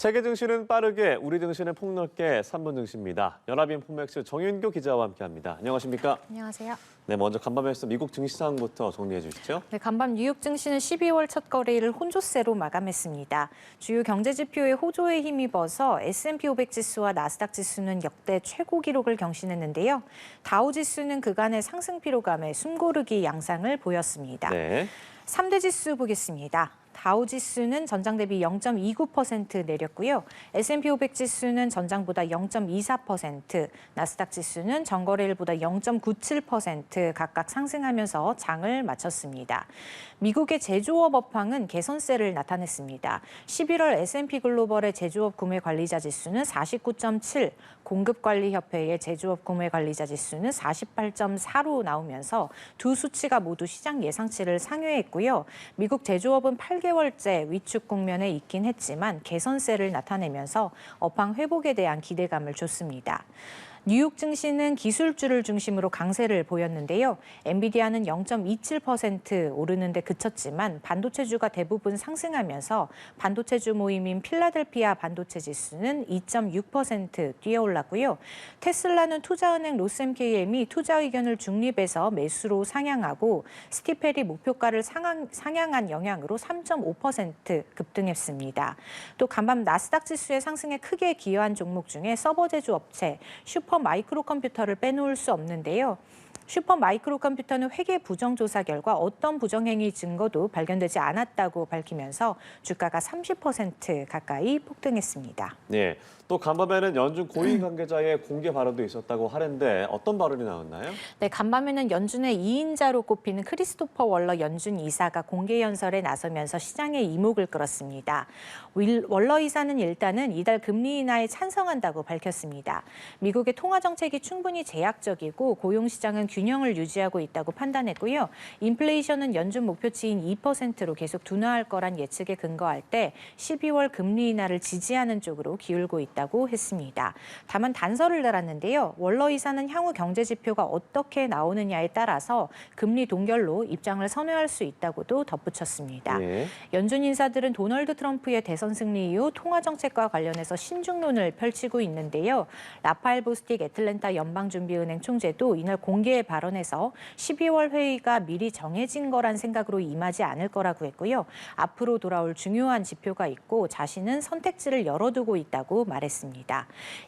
세계 증시는 빠르게, 우리 증시는 폭넓게 3분 증시입니다. 연합인포맥스 정윤교 기자와 함께합니다. 안녕하십니까? 안녕하세요. 네, 먼저 간밤에서 미국 증시 상황부터 정리해 주시죠. 네, 간밤 뉴욕 증시는 12월 첫 거래일을 혼조세로 마감했습니다. 주요 경제 지표의 호조에 힘입어서 S&P 500 지수와 나스닥 지수는 역대 최고 기록을 경신했는데요. 다우 지수는 그간의 상승 피로감에 숨고르기 양상을 보였습니다. 네. 3대 지수 보겠습니다. 다우 지수는 전장 대비 0.29% 내렸고요. S&P 500 지수는 전장보다 0.24%, 나스닥 지수는 전거래일보다 0.97% 각각 상승하면서 장을 마쳤습니다. 미국의 제조업 업황은 개선세를 나타냈습니다. 11월 S&P 글로벌의 제조업 구매 관리자 지수는 49.7, 공급관리협회의 제조업 구매 관리자 지수는 48.4로 나오면서 두 수치가 모두 시장 예상치를 상회했고요. 미국 제조업은 8개월째 위축 국면에 있긴 했지만 개선세를 나타내면서 업황 회복에 대한 기대감을 줬습니다. 뉴욕 증시는 기술주를 중심으로 강세를 보였는데요. 엔비디아는 0.27% 오르는 데 그쳤지만 반도체주가 대부분 상승하면서 반도체주 모임인 필라델피아 반도체 지수는 2.6% 뛰어올랐고요. 테슬라는 투자은행 로스엠KM이 투자 의견을 중립에서 매수로 상향하고 스티펠이 목표가를 상향한 영향으로 3.5% 급등했습니다. 또 간밤 나스닥 지수의 상승에 크게 기여한 종목 중에 서버 제조 업체 슈퍼 마이크로 컴퓨터를 빼놓을 수 없는데요. 슈퍼 마이크로 컴퓨터는 회계 부정 조사 결과 어떤 부정행위 증거도 발견되지 않았다고 밝히면서 주가가 30% 가까이 폭등했습니다. 네. 또 간밤에는 연준 고위 관계자의 공개 발언도 있었다고 하는데 어떤 발언이 나왔나요? 네, 간밤에는 연준의 2인자로 꼽히는 크리스토퍼 월러 연준 이사가 공개 연설에 나서면서 시장의 이목을 끌었습니다. 월러 이사는 일단은 이달 금리 인하에 찬성한다고 밝혔습니다. 미국의 통화 정책이 충분히 제약적이고 고용 시장은 균형을 유지하고 있다고 판단했고요. 인플레이션은 연준 목표치인 2%로 계속 둔화할 거란 예측에 근거할 때 12월 금리 인하를 지지하는 쪽으로 기울고 있다고 했습니다. 다만 단서를 달았는데요. 월러 이사는 향후 경제 지표가 어떻게 나오느냐에 따라서 금리 동결로 입장을 선회할 수 있다고도 덧붙였습니다. 네. 연준 인사들은 도널드 트럼프의 대선 승리 이후 통화 정책과 관련해서 신중론을 펼치고 있는데요. 라파엘 보스틱 애틀랜타 연방준비은행 총재도 이날 공개 발언에서 12월 회의가 미리 정해진 거란 생각으로 임하지 않을 거라고 했고요. 앞으로 돌아올 중요한 지표가 있고 자신은 선택지를 열어두고 있다고 말했습니다.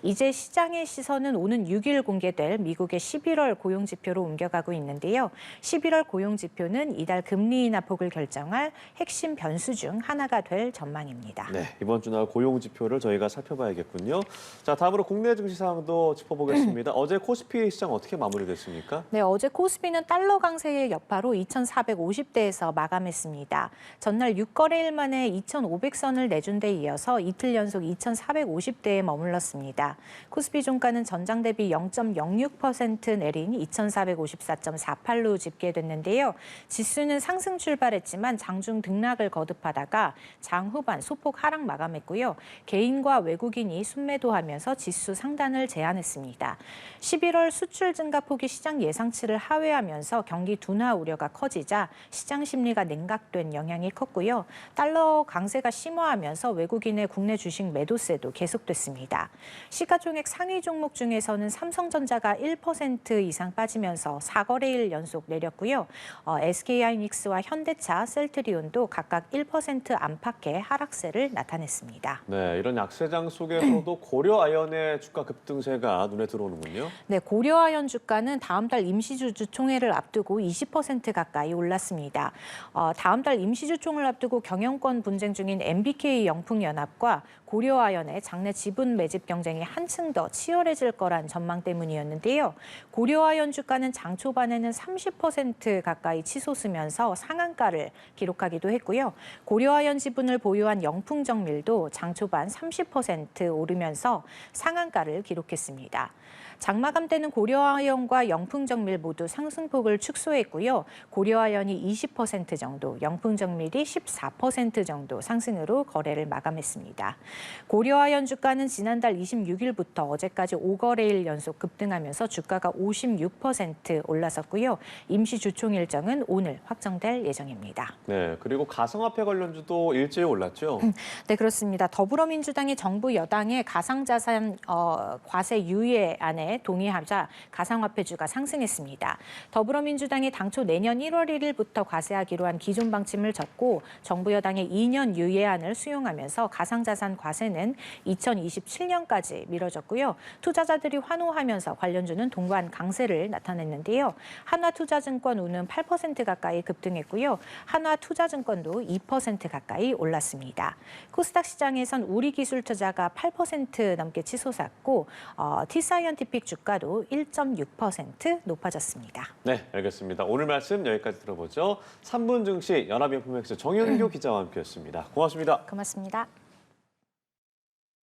이제 시장의 시선은 오는 6일 공개될 미국의 11월 고용 지표로 옮겨가고 있는데요. 11월 고용 지표는 이달 금리 인하 폭을 결정할 핵심 변수 중 하나가 될 전망입니다. 네, 이번 주 날 고용 지표를 저희가 살펴봐야겠군요. 자, 다음으로 국내 증시 상황도 짚어보겠습니다. 어제 코스피 시장 어떻게 마무리됐습니까? 네, 어제 코스피는 달러 강세의 여파로 2,450대에서 마감했습니다. 전날 6거래일 만에 2,500선을 내준 데 이어서 이틀 연속 2,450대에 머물렀습니다. 코스피 종가는 전장 대비 0.06% 내린 2,454.48로 집계됐는데요. 지수는 상승 출발했지만 장중 등락을 거듭하다가 장 후반 소폭 하락 마감했고요. 개인과 외국인이 순매도하면서 지수 상단을 제한했습니다. 11월 수출 증가폭이 시장 예상치를 하회하면서 경기 둔화 우려가 커지자 시장 심리가 냉각된 영향이 컸고요. 달러 강세가 심화하면서 외국인의 국내 주식 매도세도 계속됐습니다. 시가총액 상위 종목 중에서는 삼성전자가 1% 이상 빠지면서 4거래일 연속 내렸고요. SK하이닉스와 현대차, 셀트리온도 각각 1% 안팎의 하락세를 나타냈습니다. 네, 이런 약세장 속에서도 고려아연의 주가 급등세가 눈에 들어오는군요. 네, 고려아연 주가는 다음 달 임시주주총회를 앞두고 20% 가까이 올랐습니다. 다음 달 임시주총을 앞두고 경영권 분쟁 중인 MBK 영풍연합과 고려아연의 장내 지분 매집 경쟁이 한층 더 치열해질 거란 전망 때문이었는데요. 고려아연 주가는 장 초반에는 30% 가까이 치솟으면서 상한가를 기록하기도 했고요. 고려아연 지분을 보유한 영풍정밀도 장 초반 30% 오르면서 상한가를 기록했습니다. 장마감 때는 고려아연과 영풍정밀 모두 상승폭을 축소했고요. 고려아연이 20% 정도, 영풍정밀이 14% 정도 상승으로 거래를 마감했습니다. 고려아연 주가는 지난달 26일부터 어제까지 5거래일 연속 급등하면서 주가가 56% 올라섰고요. 임시 주총 일정은 오늘 확정될 예정입니다. 네, 그리고 가상화폐 관련주도 일제히 올랐죠. 네, 그렇습니다. 더불어민주당이 정부 여당의 가상자산 과세 유예안에 동의하자 가상화폐주가 상승했습니다. 더불어민주당이 당초 내년 1월 1일부터 과세하기로 한 기존 방침을 졌고 정부 여당의 2년 유예안을 수용하면서 가상자산 과세는 2027년까지 미뤄졌고요. 투자자들이 환호하면서 관련주는 동반 강세를 나타냈는데요. 한화투자증권 우는 8% 가까이 급등했고요. 한화투자증권도 2% 가까이 올랐습니다. 코스닥 시장에선 우리기술투자가 8% 넘게 치솟았고 T사이언티픽 주가도 1.6% 높아졌습니다. 네, 알겠습니다. 오늘 말씀 여기까지 들어보죠. 3분 증시 연합인포맥스 정윤교 기자와 함께했습니다. 고맙습니다. 고맙습니다.